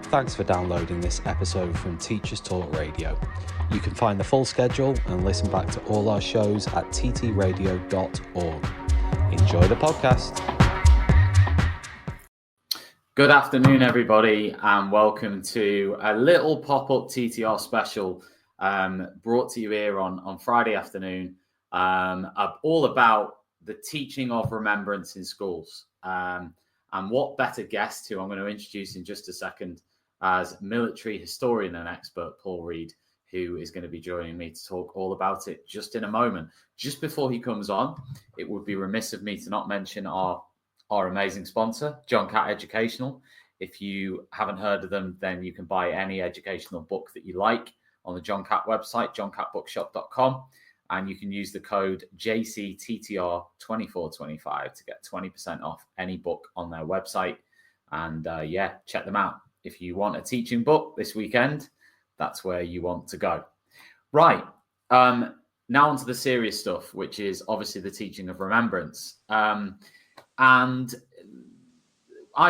Thanks for downloading this episode from Teachers Talk Radio. You can find the full schedule and listen back to all our shows at ttradio.org. Enjoy the podcast. Good afternoon, everybody, and welcome to a little pop-up TTR special brought to you here on Friday afternoon, all about the teaching of remembrance in schools. And what better guest who I'm going to introduce in just a second as military historian and expert Paul Reed, who is going to be joining me to talk all about it just in a moment. Just before he comes on, it would be remiss of me to not mention our amazing sponsor, John Catt Educational. If you haven't heard of them, then you can buy any educational book that you like on the John Catt website, johncattbookshop.com, and you can use the code JCTTR2425 to get 20% off any book on their website. And check them out. If you want a teaching book this weekend, that's where you want to go. Right. Now onto the serious stuff, which is obviously the teaching of remembrance. And I've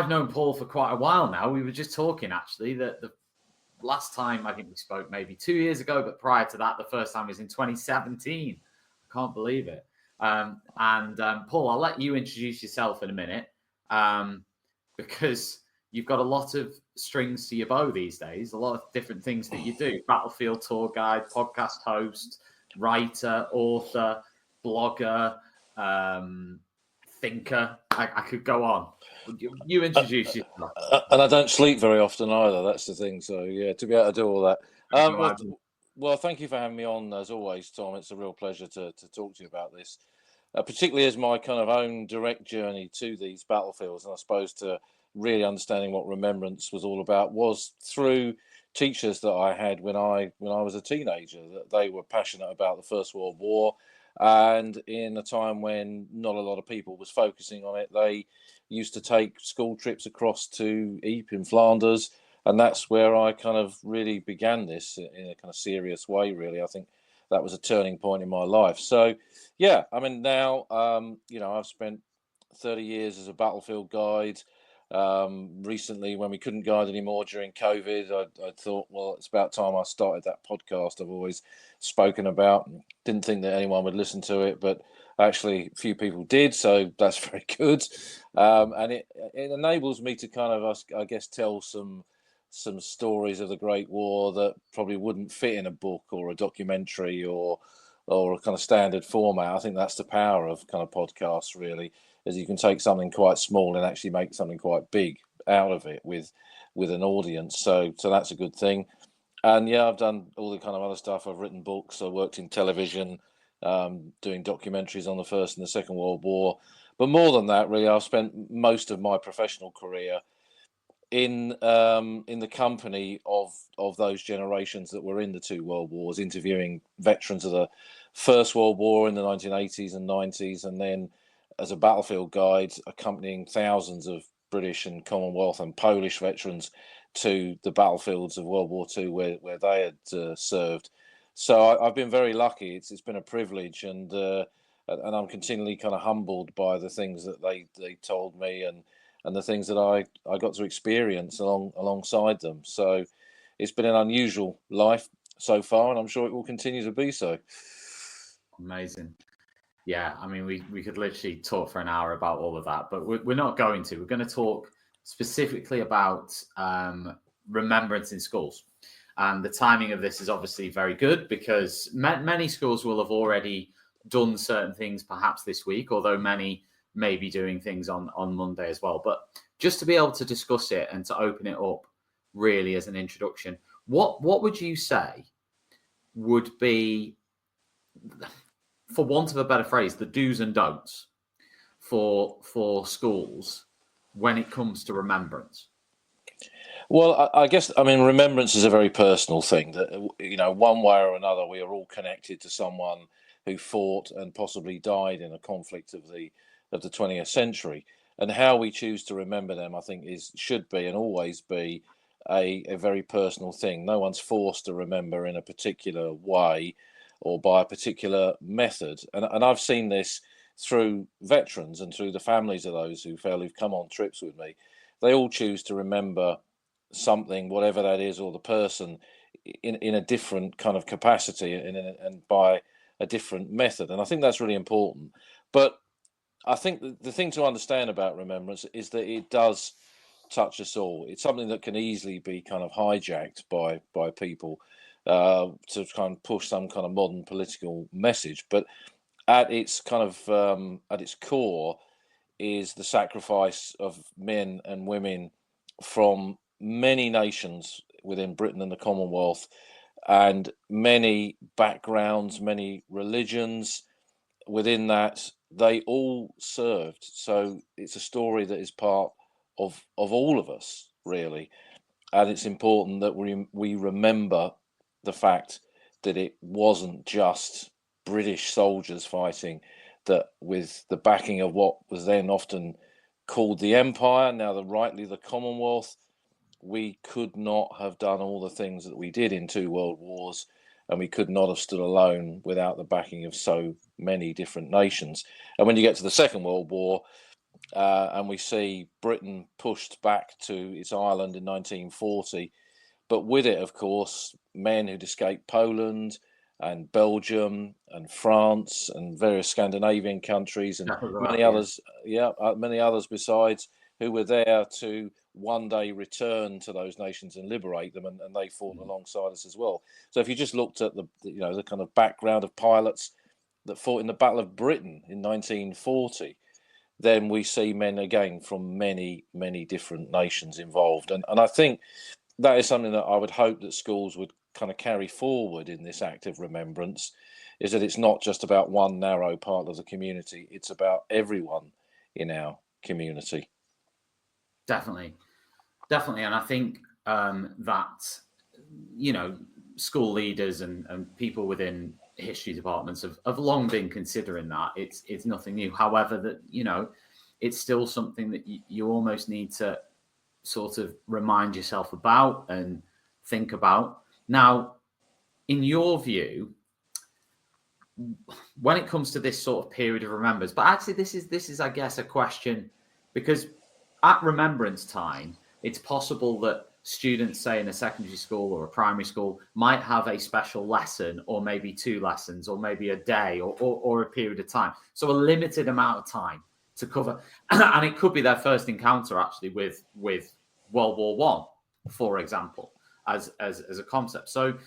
known Paul for quite a while now. We were just talking, actually, that the last time I think we spoke maybe 2 years ago, but prior to that, the first time was in 2017. I can't believe it. Paul, I'll let you introduce yourself in a minute because you've got a lot of strings to your bow these days, a lot of different things that you do. Battlefield tour guide, podcast host, writer, author, blogger, thinker. I could go on. You introduce yourself. And I don't sleep very often either. That's the thing. So, yeah, to be able to do all that. Well, thank you for having me on, as always, Tom. It's a real pleasure to talk to you about this, particularly as my kind of own direct journey to these battlefields. And I suppose to really understanding what remembrance was all about was through teachers that I had when I was a teenager, that they were passionate about the First World War. And in a time when not a lot of people was focusing on it, they used to take school trips across to Ypres in Flanders. And that's where I kind of really began this in a kind of serious way, really. I think that was a turning point in my life. So, yeah, I mean, now, I've spent 30 years as a battlefield guide. Recently, when we couldn't guide anymore during COVID, I thought, well, it's about time I started that podcast I've always spoken about. Didn't think that anyone would listen to it, but actually a few people did, so that's very good. And it enables me to kind of, I guess, tell some stories of the Great War that probably wouldn't fit in a book or a documentary or a kind of standard format. I think that's the power of kind of podcasts, really, is you can take something quite small and actually make something quite big out of it with an audience. So that's a good thing. And yeah, I've done all the kind of other stuff. I've written books. I worked in television, doing documentaries on the First and the Second World War. But more than that, really, I've spent most of my professional career in the company of those generations that were in the two world wars, interviewing veterans of the First World War in the 1980s and 90s, and then as a battlefield guide, accompanying thousands of British and Commonwealth and Polish veterans to the battlefields of World War II where they had served. So I've been very lucky. It's been a privilege, and I'm continually kind of humbled by the things that they told me and the things that I got to experience alongside them. So it's been an unusual life so far, and I'm sure it will continue to be so. Amazing. Yeah, I mean, we could literally talk for an hour about all of that, but we're not going to. We're going to talk specifically about remembrance in schools. And the timing of this is obviously very good because many schools will have already done certain things perhaps this week, although many may be doing things on Monday as well. But just to be able to discuss it and to open it up really as an introduction, what would you say would be, for want of a better phrase, the do's and don'ts for schools when it comes to remembrance? Well, I guess, I mean, remembrance is a very personal thing that, one way or another, we are all connected to someone who fought and possibly died in a conflict of the 20th century. And how we choose to remember them, I think, should be and always be a very personal thing. No one's forced to remember in a particular way or by a particular method. And I've seen this through veterans and through the families of those who fell, who've come on trips with me. They all choose to remember something, whatever that is, or the person in a different kind of capacity and by a different method. And I think that's really important. But I think the thing to understand about remembrance is that it does touch us all. It's something that can easily be kind of hijacked by people to kind of push some kind of modern political message. But at its kind of at its core is the sacrifice of men and women from many nations within Britain and the Commonwealth, and many backgrounds, many religions within that. They all served. So it's a story that is part of all of us, really. And it's important that we remember the fact that it wasn't just British soldiers fighting, that with the backing of what was then often called the Empire, now rightly the Commonwealth, we could not have done all the things that we did in 2 world wars, and we could not have stood alone without the backing of so many different nations. And when you get to the Second World War, and we see Britain pushed back to its island in 1940, but with it, of course, men who'd escaped Poland and Belgium and France and various Scandinavian countries and many others, many others besides, who were there to one day return to those nations and liberate them, and they fought alongside us as well. So if you just looked at the kind of background of pilots that fought in the Battle of Britain in 1940, then we see men again from many, many different nations involved. And I think that is something that I would hope that schools would kind of carry forward in this act of remembrance, is that it's not just about one narrow part of the community, it's about everyone in our community. Definitely. And I think that, school leaders and people within history departments have long been considering that. It's nothing new. However, that, it's still something that you almost need to sort of remind yourself about and think about. Now, in your view, when it comes to this sort of period of remembrance, but actually this is I guess a question, because at remembrance time, it's possible that students, say in a secondary school or a primary school, might have a special lesson, or maybe 2 lessons, or maybe a day, or a period of time. So a limited amount of time to cover, and it could be their first encounter actually with World War One, for example, as a concept. So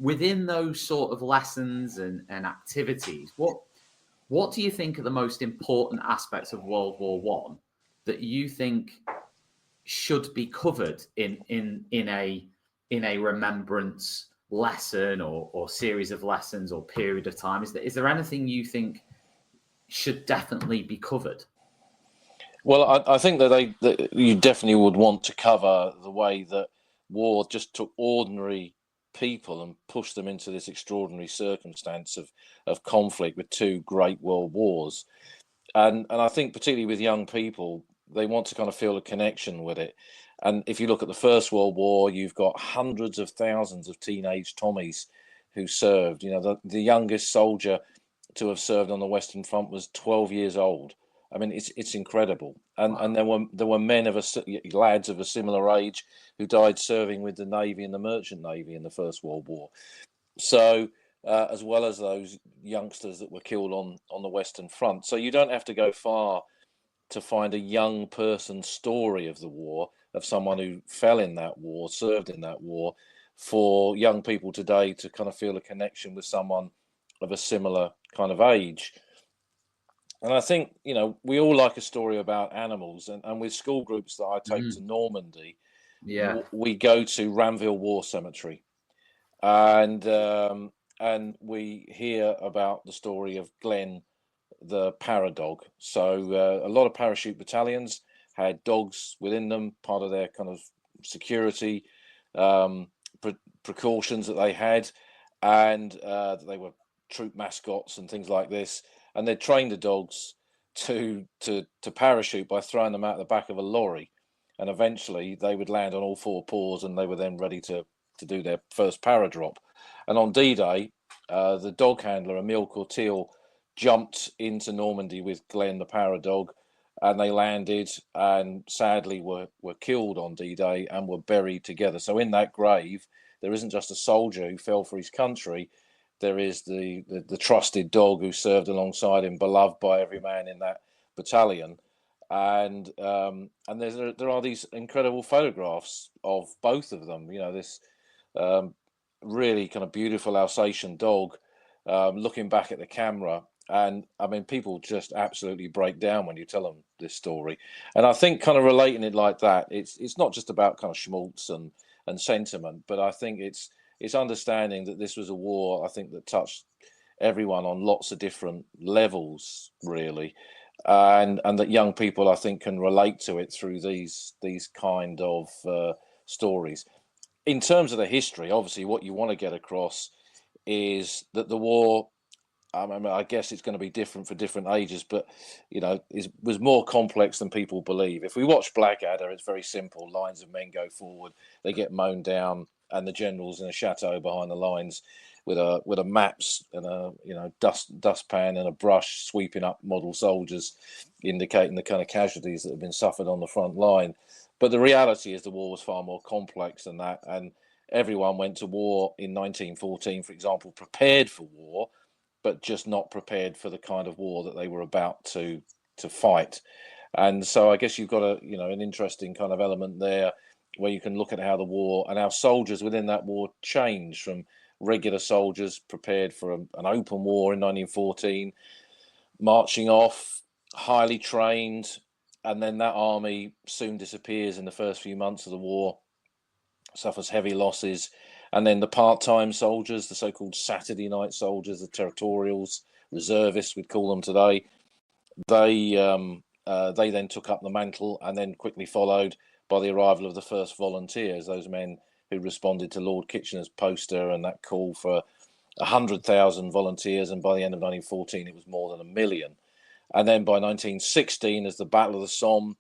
within those sort of lessons and activities, what do you think are the most important aspects of World War One that you think should be covered in a remembrance lesson or series of lessons or period of time? Is there anything you think should definitely be covered? Well, I think that you definitely would want to cover the way that war just took ordinary people and pushed them into this extraordinary circumstance of conflict with 2 great world wars. And I think particularly with young people, they want to kind of feel a connection with it. And if you look at the First World War, you've got hundreds of thousands of teenage Tommies who served. The youngest soldier to have served on the Western Front was 12 years old. I mean, it's incredible. And wow. And there were men lads of a similar age who died serving with the Navy and the Merchant Navy in the First World War. So as well as those youngsters that were killed on the Western Front. So you don't have to go far to find a young person's story of the war, of someone who fell in that war, served in that war, for young people today to kind of feel a connection with someone of a similar kind of age. And I think, we all like a story about animals, and with school groups that I take to Normandy, we go to Ranville War Cemetery, and we hear about the story of Glenn, the paradog. So a lot of parachute battalions had dogs within them, part of their kind of security precautions that they had, and they were troop mascots and things like this. And they trained the dogs to parachute by throwing them out the back of a lorry, and eventually they would land on all 4 paws, and they were then ready to do their first paradrop. And on D-Day, the dog handler, Emile Courtil, jumped into Normandy with Glenn the paradog, and they landed and sadly were killed on D-Day and were buried together. So in that grave, there isn't just a soldier who fell for his country. There is the trusted dog who served alongside him, beloved by every man in that battalion. And there are these incredible photographs of both of them. This really kind of beautiful Alsatian dog looking back at the camera. And I mean, people just absolutely break down when you tell them this story. And I think kind of relating it like that, it's not just about kind of schmaltz and sentiment, but I think it's understanding that this was a war, I think, that touched everyone on lots of different levels, really. And that young people, I think, can relate to it through these kind of stories. In terms of the history, obviously, what you want to get across is that the war, I guess it's going to be different for different ages, but was more complex than people believe. If we watch Blackadder, it's very simple. Lines of men go forward, they get mown down, and the general's in a chateau behind the lines with a maps and a dustpan and a brush sweeping up model soldiers, indicating the kind of casualties that have been suffered on the front line. But the reality is the war was far more complex than that, and everyone went to war in 1914, for example, prepared for war, but just not prepared for the kind of war that they were about to fight. And so I guess you've got an interesting kind of element there where you can look at how the war and how soldiers within that war changed from regular soldiers prepared for an open war in 1914, marching off, highly trained, and then that army soon disappears in the first few months of the war, suffers heavy losses. And then the part-time soldiers, the so-called Saturday night soldiers, the territorials, reservists, we'd call them today, they then took up the mantle and then quickly followed by the arrival of the first volunteers, those men who responded to Lord Kitchener's poster and that call for 100,000 volunteers. And by the end of 1914, it was more than 1 million. And then by 1916, as the Battle of the Somme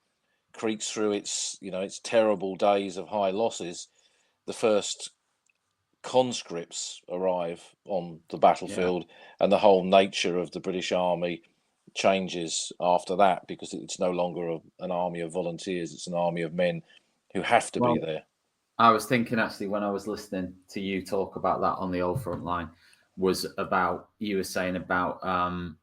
creaks through its terrible days of high losses, the first conscripts arrive on the battlefield, and the whole nature of the British Army changes after that, because it's no longer an army of volunteers, it's an army of men who have to be there. I was thinking, actually, when I was listening to you talk about that on the old front line, was about, you were saying about how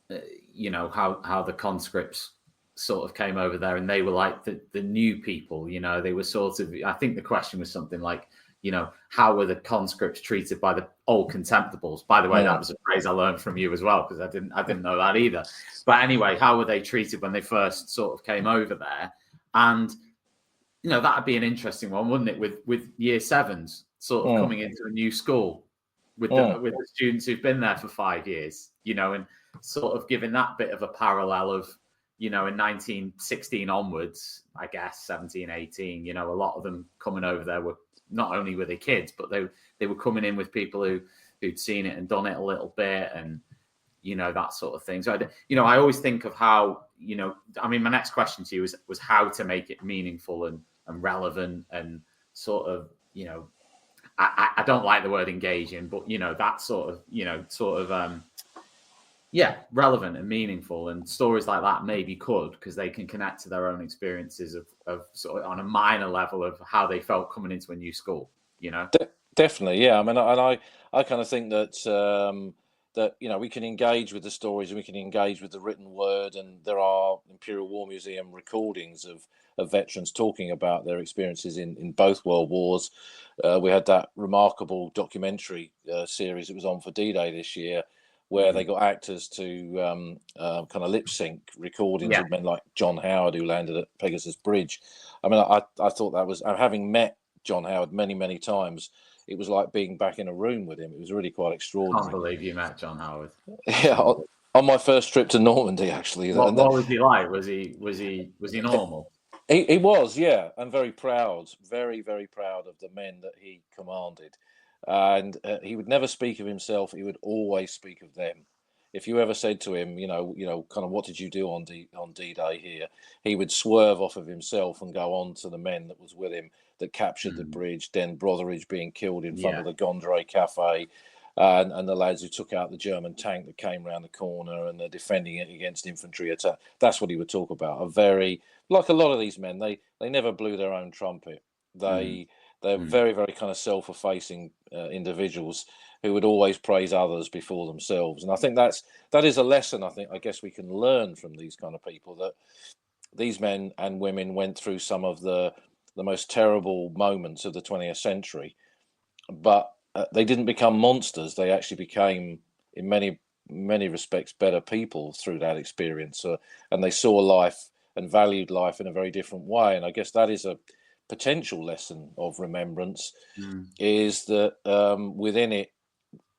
the conscripts sort of came over there and they were like the new people, they were sort of, I think the question was something like, how were the conscripts treated by the old contemptibles? By the way, that was a phrase I learned from you as well, because I didn't know that either. But anyway, how were they treated when they first sort of came over there? And that'd be an interesting one, wouldn't it? With year sevens sort of coming into a new school with the students who've been there for 5 years, and sort of giving that bit of a parallel of, in 1916 onwards, I guess 17, 18, a lot of them coming over there were not only were they kids, but they were coming in with people who'd seen it and done it a little bit, and that sort of thing. So I always think of how, my next question to you was how to make it meaningful and relevant and sort of, I don't like the word engaging, but that sort of relevant and meaningful, and stories like that maybe could, because they can connect to their own experiences of sort of on a minor level of how they felt coming into a new school, Definitely, yeah. I kind of think that we can engage with the stories and we can engage with the written word, and there are Imperial War Museum recordings of veterans talking about their experiences in both World Wars. We had that remarkable documentary series that was on for D-Day this year, where they got actors to kind of lip sync recordings of men like John Howard, who landed at Pegasus Bridge. I thought that was, having met John Howard many, many times, it was like being back in a room with him. It was really quite extraordinary. I can't believe you met John Howard. Yeah, on my first trip to Normandy, actually. What was he like? Was he normal? He was, yeah, and very proud, very, very proud of the men that he commanded. And he would never speak of himself. He would always speak of them. If you ever said to him, kind of, what did you do on D-Day here? He would swerve off of himself and go on to the men that was with him that captured the bridge, then Brotheridge being killed in front of the Gondray Cafe. and the lads who took out the German tank that came round the corner and they're defending it against infantry attack. That's what he would talk about. Like a lot of these men, they never blew their own trumpet. They're very, very kind of self-effacing individuals who would always praise others before themselves. And I think that is a lesson I guess we can learn from these kind of people, that these men and women went through some of the most terrible moments of the 20th century, but they didn't become monsters. They actually became, in many respects, better people through that experience, and they saw life and valued life in a very different way. And I guess that is a potential lesson of remembrance, is that within it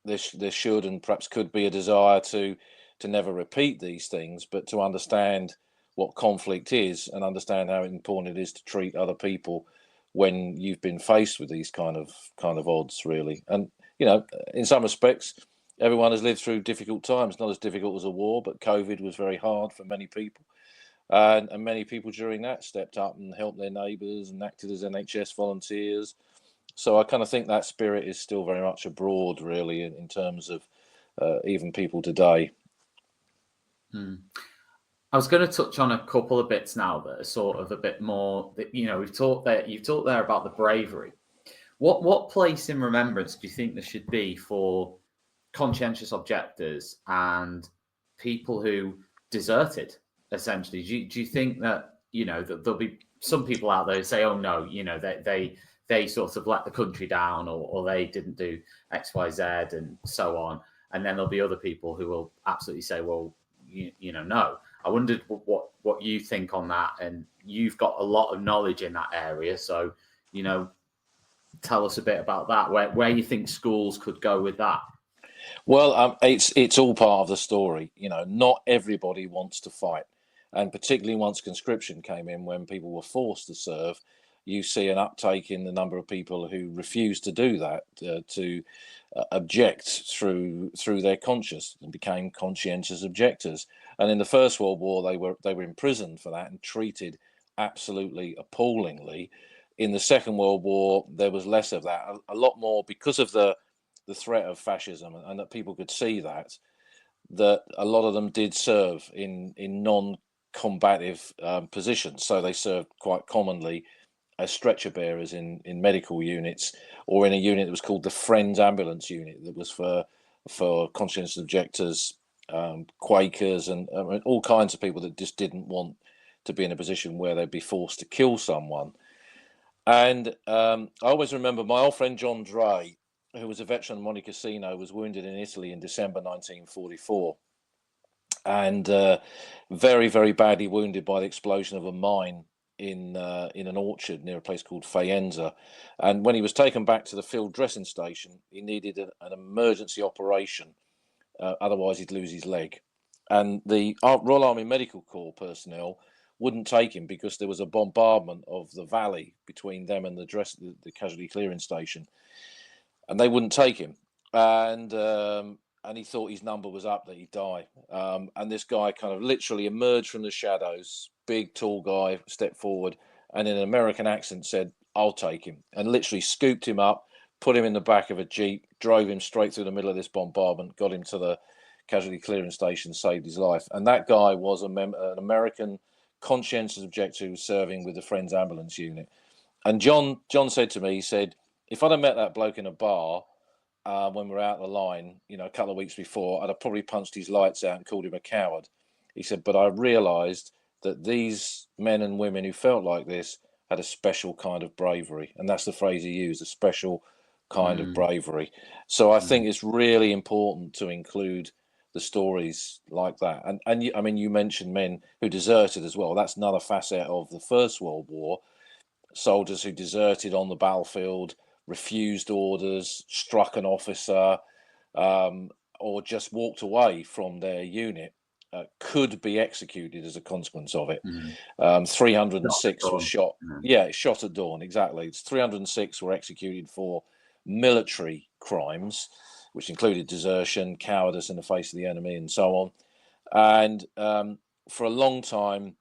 there should and perhaps could be a desire to never repeat these things, but to understand what conflict is and understand how important it is to treat other people when you've been faced with these kind of odds, really. And in some respects, everyone has lived through difficult times, not as difficult as a war, but COVID was very hard for many people. And many people during that stepped up and helped their neighbours and acted as NHS volunteers. So I kind of think that spirit is still very much abroad, really, in terms of even people today. I was going to touch on a couple of bits now that are sort of a bit more, you've talked there about the bravery. What place in remembrance do you think there should be for conscientious objectors and people who deserted, essentially? Do you think that, that there'll be some people out there who say, oh no, they sort of let the country down, or they didn't do X, Y, Z and so on. And then there'll be other people who will absolutely say, well, no. I wondered what you think on that, and you've got a lot of knowledge in that area. So, tell us a bit about that, where you think schools could go with that. Well, it's all part of the story. Not everybody wants to fight. And particularly once conscription came in, when people were forced to serve, you see an uptake in the number of people who refuse to do that, to object through their conscience, and became conscientious objectors. And in the First World War, they were imprisoned for that and treated absolutely appallingly. In the Second World War, there was less of that, a lot more, because of the threat of fascism, and that people could see that a lot of them did serve in non-combative positions. So they served quite commonly as stretcher bearers in medical units, or in a unit that was called the Friends Ambulance Unit, that was for conscientious objectors, Quakers, and all kinds of people that just didn't want to be in a position where they'd be forced to kill someone. And I always remember my old friend John Dray, who was a veteran of Monte Cassino, was wounded in Italy in December 1944, and very, very badly wounded by the explosion of a mine in an orchard near a place called Faenza. And when he was taken back to the field dressing station, he needed an emergency operation, otherwise he'd lose his leg. And the Royal Army Medical Corps personnel wouldn't take him because there was a bombardment of the valley between them and the casualty clearing station, and they wouldn't take him. And he thought his number was up, that he'd die. And this guy kind of literally emerged from the shadows, big, tall guy, stepped forward, and in an American accent said, "I'll take him," and literally scooped him up, put him in the back of a Jeep, drove him straight through the middle of this bombardment, got him to the casualty clearing station, saved his life. And that guy was an American conscientious objector who was serving with the Friends Ambulance Unit. And John said to me, he said, if I'd have met that bloke in a bar when we were out of the line, a couple of weeks before, I'd have probably punched his lights out and called him a coward. He said, but I realised that these men and women who felt like this had a special kind of bravery. And that's the phrase he used, a special kind of bravery. So I think it's really important to include the stories like that. And you mentioned men who deserted as well. That's another facet of the First World War. Soldiers who deserted on the battlefield, refused orders, struck an officer, or just walked away from their unit, could be executed as a consequence of it. 306 were shot. Yeah, shot at dawn, exactly. 306 were executed for military crimes, which included desertion, cowardice in the face of the enemy, and so on. And for a long time,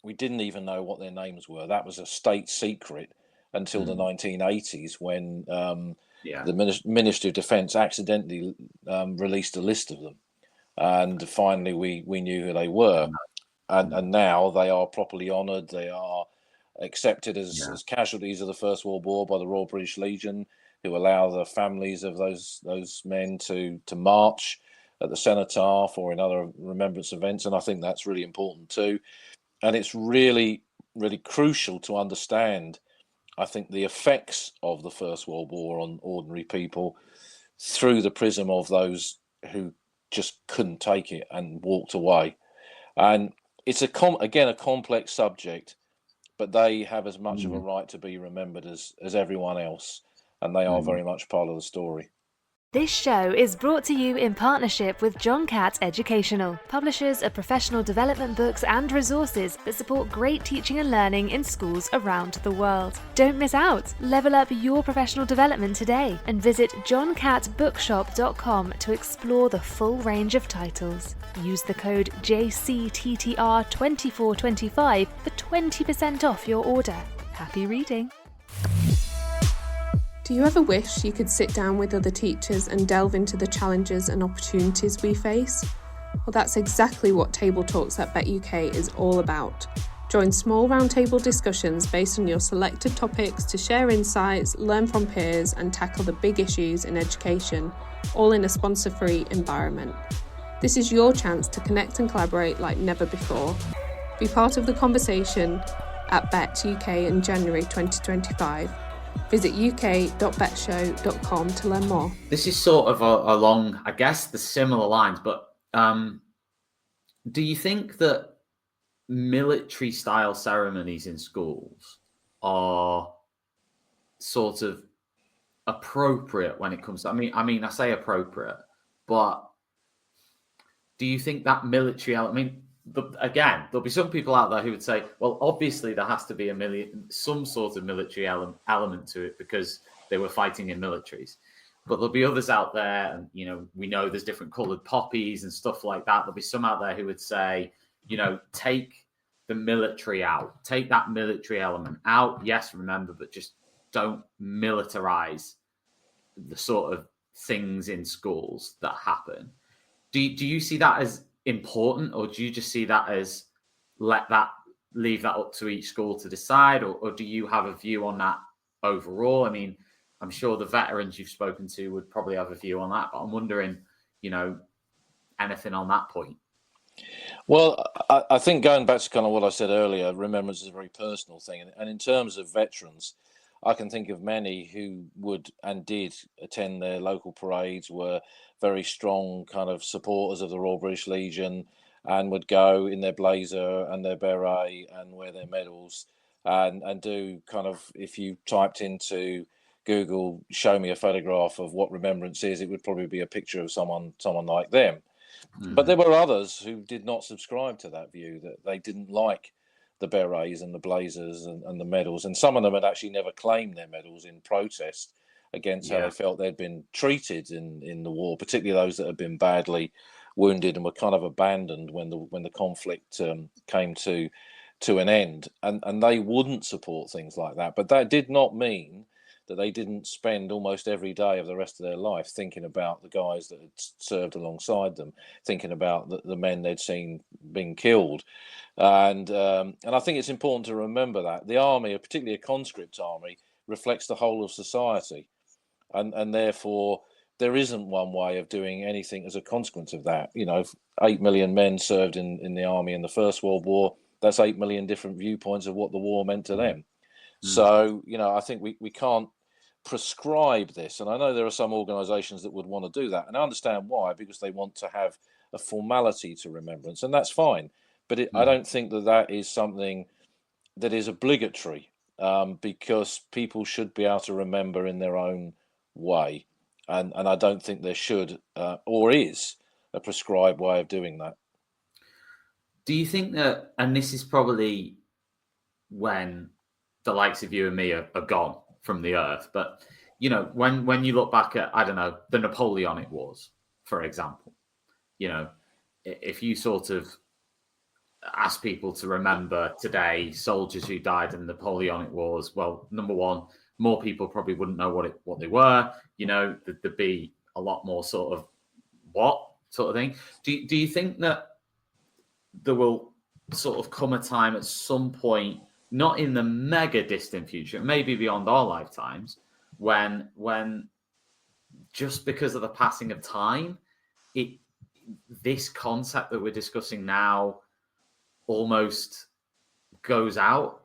we didn't even know what their names were. That was a state secret until the 1980s, when the Ministry of Defence accidentally released a list of them, and finally we knew who they were, and now they are properly honoured. They are accepted as casualties of the First World War by the Royal British Legion, who allow the families of those men to march at the cenotaph or in other remembrance events, and I think that's really important too. And it's really, really crucial to understand, I think, the effects of the First World War on ordinary people through the prism of those who just couldn't take it and walked away. And it's a complex subject, but they have as much of a right to be remembered as everyone else, and they are very much part of the story. This show is brought to you in partnership with John Catt Educational, publishers of professional development books and resources that support great teaching and learning in schools around the world. Don't miss out. Level up your professional development today and visit johncattbookshop.com to explore the full range of titles. Use the code JCTTR2425 for 20% off your order. Happy reading. Do you ever wish you could sit down with other teachers and delve into the challenges and opportunities we face? Well, that's exactly what Table Talks at Bet UK is all about. Join small roundtable discussions based on your selected topics to share insights, learn from peers, and tackle the big issues in education, all in a sponsor-free environment. This is your chance to connect and collaborate like never before. Be part of the conversation at Bet UK in January 2025. Visit uk.betshow.com to learn more. This is sort of along, I guess, the similar lines, but do you think that military-style ceremonies in schools are sort of appropriate when it comes to, I mean, I say appropriate, but do you think that military element, again, there'll be some people out there who would say, well, obviously there has to be some sort of military element to it because they were fighting in militaries. But there'll be others out there, and we know there's different coloured poppies and stuff like that. There'll be some out there who would say, take the military out, take that military element out. Yes, remember, but just don't militarize the sort of things in schools that happen. Do you see that as important, or do you just see that as leave that up to each school to decide, or do you have a view on that overall? I mean, I'm sure the veterans you've spoken to would probably have a view on that, but I'm wondering, anything on that point. Well, I think going back to kind of what I said earlier, remembrance is a very personal thing, and in terms of veterans, I can think of many who would and did attend their local parades, were very strong kind of supporters of the Royal British Legion, and would go in their blazer and their beret and wear their medals and do kind of, if you typed into Google, show me a photograph of what remembrance is, it would probably be a picture of someone like them. Mm-hmm. But there were others who did not subscribe to that view, that they didn't like the berets and the blazers and the medals. And some of them had actually never claimed their medals in protest against how they felt they'd been treated in the war, particularly those that had been badly wounded and were kind of abandoned when the conflict came to an end. And they wouldn't support things like that. But that did not mean that they didn't spend almost every day of the rest of their life thinking about the guys that had served alongside them, thinking about the men they'd seen being killed. And I think it's important to remember that the army, particularly a conscript army, reflects the whole of society. And therefore, there isn't one way of doing anything as a consequence of that. 8 million men served in the army in the First World War. That's 8 million different viewpoints of what the war meant to them. So, I think we can't prescribe this. And I know there are some organisations that would want to do that. And I understand why, because they want to have a formality to remembrance. And that's fine. But I don't think that is something that is obligatory, because people should be able to remember in their own way. And I don't think there should or is a prescribed way of doing that. Do you think that, and this is probably when the likes of you and me are gone from the earth, but, when you look back at, I don't know, the Napoleonic Wars, for example, if you sort of ask people to remember today soldiers who died in the Napoleonic Wars, well, number one, more people probably wouldn't know what they were. There'd be a lot more sort of what sort of thing. Do you think that there will sort of come a time at some point, not in the mega distant future, maybe beyond our lifetimes, when just because of the passing of time, this concept that we're discussing now almost goes not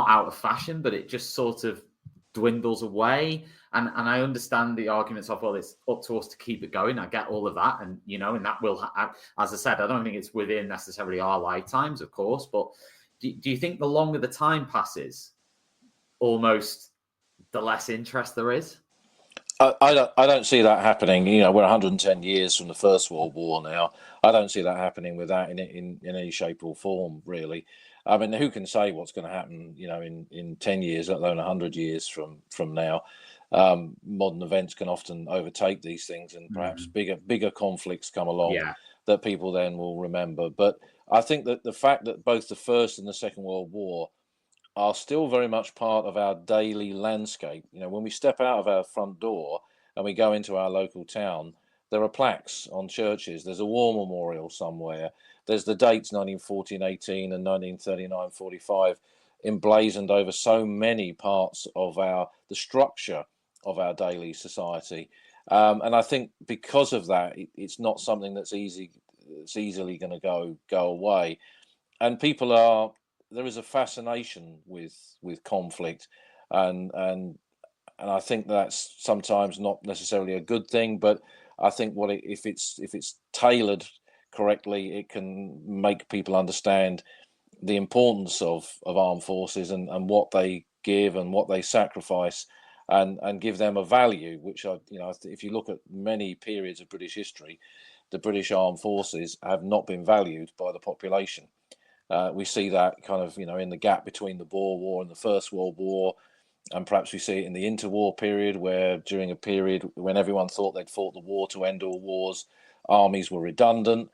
out of fashion, but it just sort of dwindles away. And I understand the arguments of, well, it's up to us to keep it going. I get all of that. And, and that will, as I said, I don't think it's within necessarily our lifetimes, of course, but do you think the longer the time passes, almost the less interest there is? I don't see that happening. We're 110 years from the First World War now. I don't see that happening with that in any shape or form, really. I mean, who can say what's going to happen, in 10 years, let alone 100 years from now? Modern events can often overtake these things, and perhaps bigger conflicts come along that people then will remember. But I think that the fact that both the First and the Second World War are still very much part of our daily landscape. When we step out of our front door and we go into our local town, there are plaques on churches. There's a war memorial somewhere. There's the dates 1914-18 and 1939-45 emblazoned over so many parts of the structure of our daily society. And I think because of that, it's not something that's easily going to go away. And there is a fascination with conflict, and I think that's sometimes not necessarily a good thing, but I think if it's tailored correctly, it can make people understand the importance of armed forces and what they give and what they sacrifice, and give them a value, which if you look at many periods of British history, the British armed forces have not been valued by the population. We see that kind of, in the gap between the Boer War and the First World War. And perhaps we see it in the interwar period, where during a period when everyone thought they'd fought the war to end all wars, armies were redundant.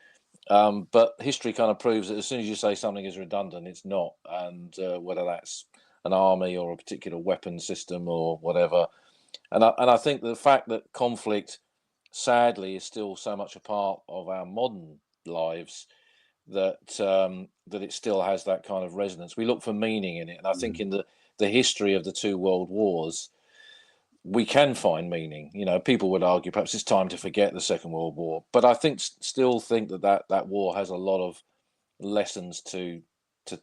But history kind of proves that as soon as you say something is redundant, it's not. And whether that's an army or a particular weapon system or whatever. And I think the fact that conflict, sadly, is still so much a part of our modern lives, that it still has that kind of resonance. We look for meaning in it, and I think in the history of the two world wars, we can find meaning. People would argue perhaps it's time to forget the Second World War, but I still think that war has a lot of lessons to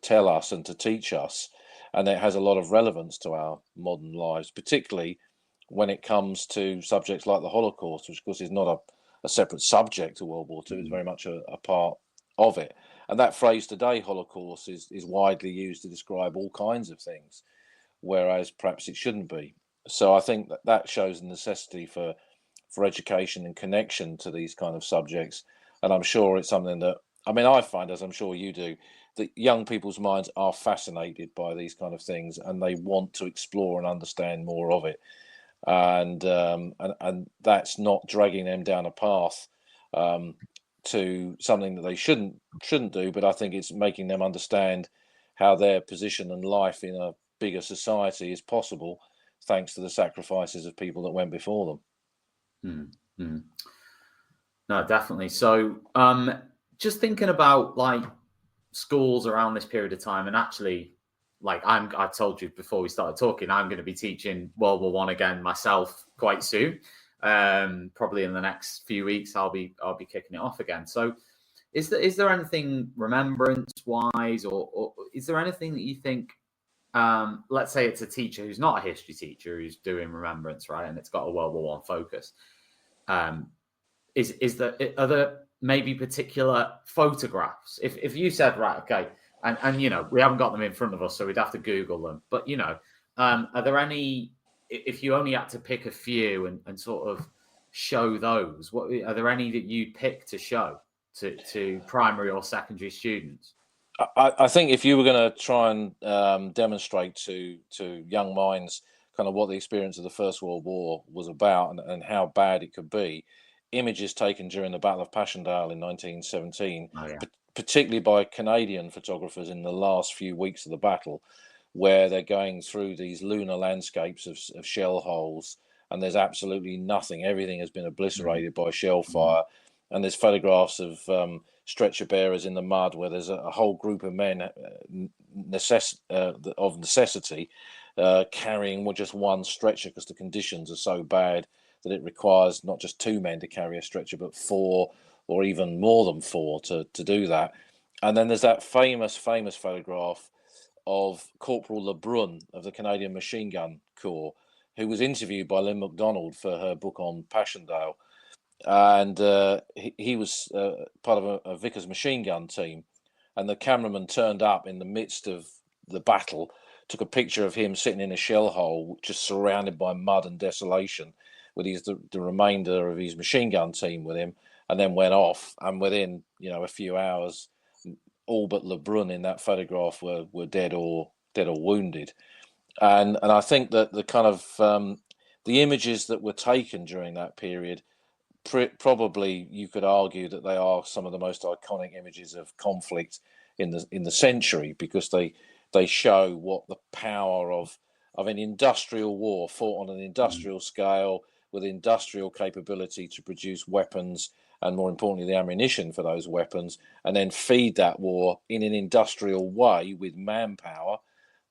tell us and to teach us, and it has a lot of relevance to our modern lives, particularly when it comes to subjects like the Holocaust, which of course is not a separate subject to World War II. It's very much a part of it. And that phrase today, Holocaust, is widely used to describe all kinds of things, whereas perhaps it shouldn't be. So I think that shows the necessity for education and connection to these kind of subjects. And I'm sure it's something that, I find, as I'm sure you do, that young people's minds are fascinated by these kind of things, and they want to explore and understand more of it. And that's not dragging them down a path to something that they shouldn't do, but I think it's making them understand how their position and life in a bigger society is possible, thanks to the sacrifices of people that went before them. No, definitely. So just thinking about like schools around this period of time, and actually, like I told you before we started talking, I'm going to be teaching World War I again myself quite soon. Probably in the next few weeks, I'll be kicking it off again. So is there anything remembrance wise, or is there anything that you think, let's say it's a teacher who's not a history teacher who's doing remembrance, right, and it's got a World War I focus, are there maybe particular photographs, if you said, right, okay, and we haven't got them in front of us, so we'd have to Google them, but are there any, if you only had to pick a few and sort of show those, are there any that you'd pick to show to primary or secondary students? I think if you were going to try and demonstrate to young minds kind of what the experience of the First World War was about and how bad it could be, images taken during the Battle of Passchendaele in 1917, particularly by Canadian photographers in the last few weeks of the battle, where they're going through these lunar landscapes of shell holes, and there's absolutely nothing. Everything has been obliterated by shell fire. And there's photographs of stretcher bearers in the mud where there's a whole group of men of necessity carrying just one stretcher, because the conditions are so bad that it requires not just 2 men to carry a stretcher, but 4 or even more than 4 to do that. And then there's that famous photograph of Corporal Lebrun of the Canadian Machine Gun Corps, who was interviewed by Lynn MacDonald for her book on Passchendaele. And he was part of a Vickers machine gun team, and the cameraman turned up in the midst of the battle, took a picture of him sitting in a shell hole, just surrounded by mud and desolation, with the remainder of his machine gun team with him, and then went off. And within a few hours, all but Lebrun in that photograph were dead or wounded. And I think that the kind of the images that were taken during that period, probably you could argue that they are some of the most iconic images of conflict in the century, because they show what the power of an industrial war fought on an industrial scale, with industrial capability to produce weapons, and more importantly the ammunition for those weapons, and then feed that war in an industrial way with manpower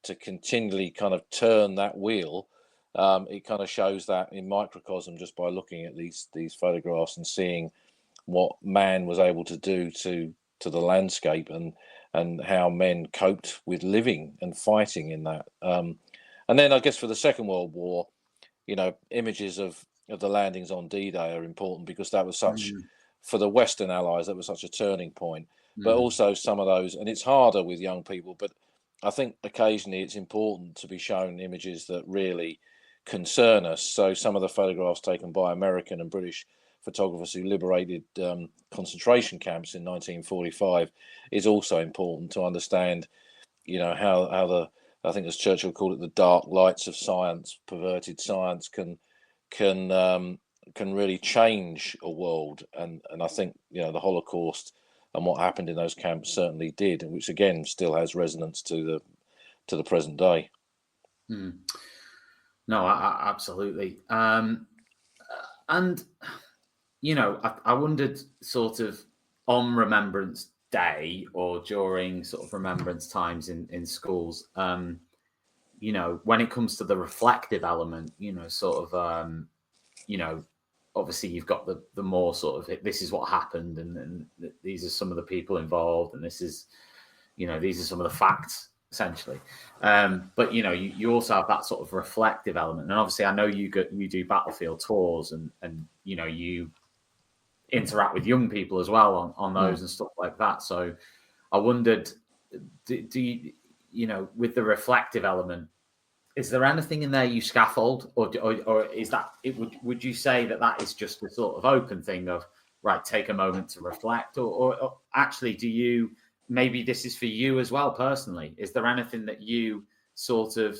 to continually kind of turn that wheel. It kind of shows that in microcosm just by looking at these photographs and seeing what man was able to do to the landscape, and how men coped with living and fighting in that. And then I guess for the Second World War, images of the landings on D-Day are important, because that was such, for the Western Allies, that was such a turning point. But also some of those, and it's harder with young people, but I think occasionally it's important to be shown images that really concern us. So some of the photographs taken by American and British photographers who liberated concentration camps in 1945 is also important to understand, how the, I think as Churchill called it, the dark lights of science, perverted science can really change a world. And I think, the Holocaust and what happened in those camps certainly did, and which again still has resonance to the present day. No, absolutely. And, I wondered sort of on Remembrance Day or during sort of Remembrance times in schools, when it comes to the reflective element, obviously you've got the more sort of, this is what happened, and these are some of the people involved, and this is, these are some of the facts, essentially. But you also have that sort of reflective element, and obviously I know you do battlefield tours, and you interact with young people as well on those and stuff like that. So I wondered, do you, with the reflective element, is there anything in there you scaffold, or is that it? Would you say that is just a sort of open thing of, right, take a moment to reflect, or actually do you? Maybe this is for you as well personally. Is there anything that you sort of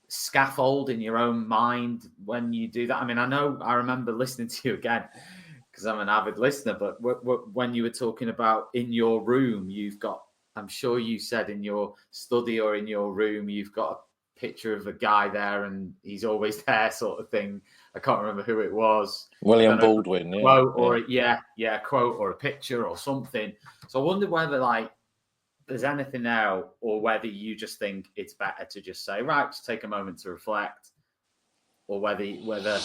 scaffold in your own mind when you do that? I mean, I remember listening to you again, because I'm an avid listener, but when you were talking about in your room, you've got, I'm sure you said in your study or in your room, you've got a picture of a guy there and he's always there, sort of thing. I can't remember who it was. William Baldwin, quote or a quote or a picture or something. So I wonder whether there's anything there, or whether you just think it's better to just say, right, just take a moment to reflect, or whether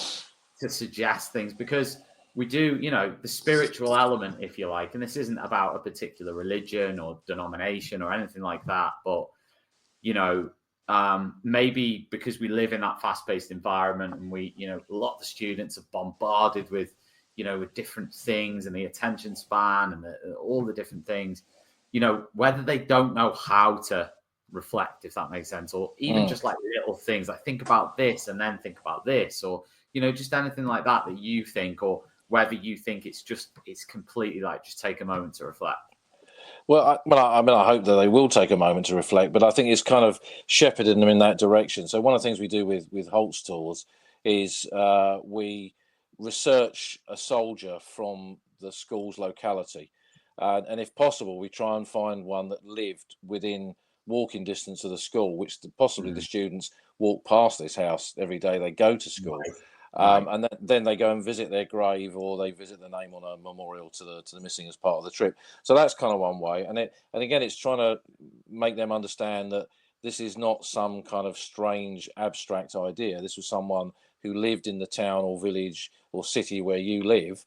to suggest things, because we do, the spiritual element, if you like, and this isn't about a particular religion or denomination or anything like that, but maybe because we live in that fast-paced environment, and we, a lot of the students are bombarded with, with different things, and the attention span and all the different things, whether they don't know how to reflect, if that makes sense, or even just little things like think about this and then think about this, or, just anything like that you think, or whether you think it's completely just take a moment to reflect. Well, I hope that they will take a moment to reflect, but I think it's kind of shepherding them in that direction. So one of the things we do with Holt's tours is we research a soldier from the school's locality. And if possible, we try and find one that lived within walking distance of the school, which possibly the students walk past this house every day they go to school. And then they go and visit their grave, or they visit the name on a memorial to the missing as part of the trip. So that's kind of one way. And again, it's trying to make them understand that this is not some kind of strange abstract idea. This was someone who lived in the town or village or city where you live,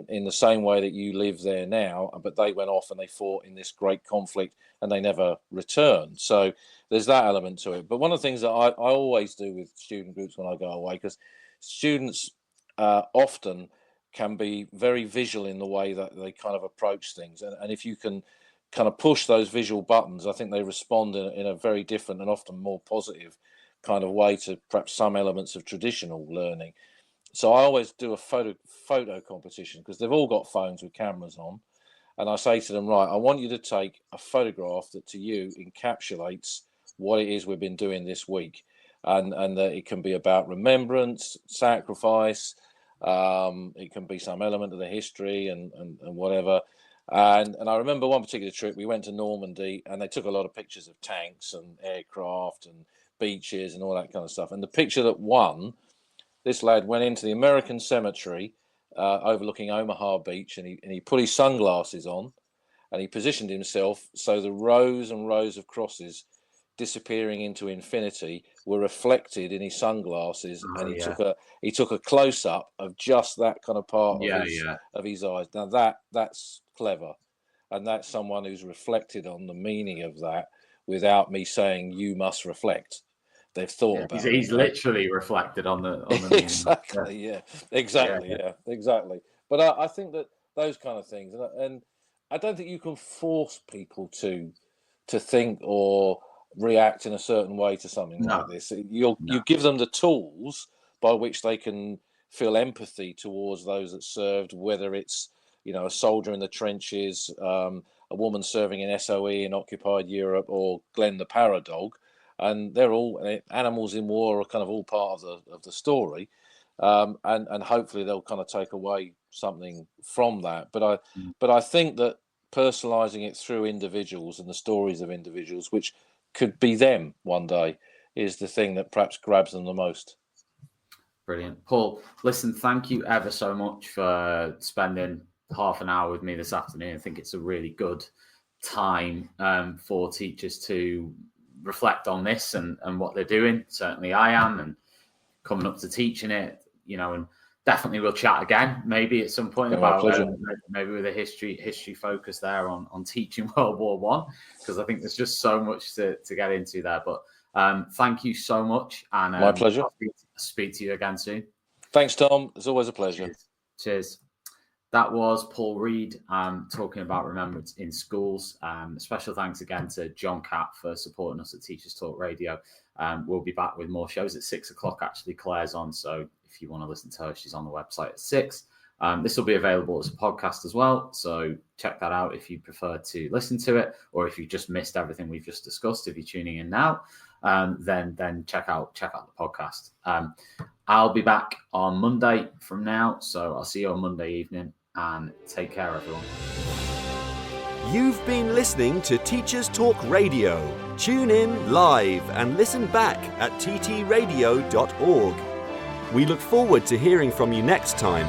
in the same way that you live there now, but they went off and they fought in this great conflict and they never returned. So there's that element to it. But one of the things that I always do with student groups when I go away, because students often can be very visual in the way that they kind of approach things. And if you can kind of push those visual buttons, I think they respond in a very different and often more positive kind of way to perhaps some elements of traditional learning. So I always do a photo competition, because they've all got phones with cameras on. And I say to them, right, I want you to take a photograph that to you encapsulates what it is we've been doing this week. And that it can be about remembrance, sacrifice, it can be some element of the history and whatever. And I remember one particular trip, we went to Normandy, and they took a lot of pictures of tanks and aircraft and beaches and all that kind of stuff. And the picture that won, this lad went into the American cemetery overlooking Omaha Beach, and he put his sunglasses on, and he positioned himself so the rows and rows of crosses disappearing into infinity were reflected in his sunglasses, and he took a close up of just that kind of part of his eyes. Now that's clever, and that's someone who's reflected on the meaning of that without me saying you must reflect. They've thought about it. He's literally reflected on the exactly, exactly. But I think that those kind of things, and I don't think you can force people to think or react in a certain way to something like this. You give them the tools by which they can feel empathy towards those that served, whether it's a soldier in the trenches, a woman serving in SOE in occupied Europe, or Glenn the Paradog. And they're all animals in war are kind of all part of the story, and hopefully they'll kind of take away something from that. But I think that personalising it through individuals and the stories of individuals, which could be them one day, is the thing that perhaps grabs them the most. Brilliant. Paul, listen, thank you ever so much for spending half an hour with me this afternoon. I think it's a really good time for teachers to reflect on this and what they're doing. Certainly I am, and coming up to teaching it, and definitely we'll chat again, maybe at some point about maybe with a history focus there on teaching World War I, because I think there's just so much to get into there. But thank you so much, and my pleasure. I'll speak to you again soon. Thanks, Tom. It's always a pleasure. Cheers. That was Paul Reed talking about Remembrance in schools. Special thanks again to John Catt for supporting us at Teachers Talk Radio. We'll be back with more shows at 6 o'clock. Actually, Claire's on, so if you want to listen to her, she's on the website at 6. This will be available as a podcast as well, so check that out if you prefer to listen to it, or if you just missed everything we've just discussed. If you're tuning in now, then check out the podcast. I'll be back on Monday from now, so I'll see you on Monday evening. And take care, everyone. You've been listening to Teachers Talk Radio. Tune in live and listen back at ttradio.org. We look forward to hearing from you next time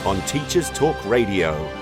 on Teachers Talk Radio.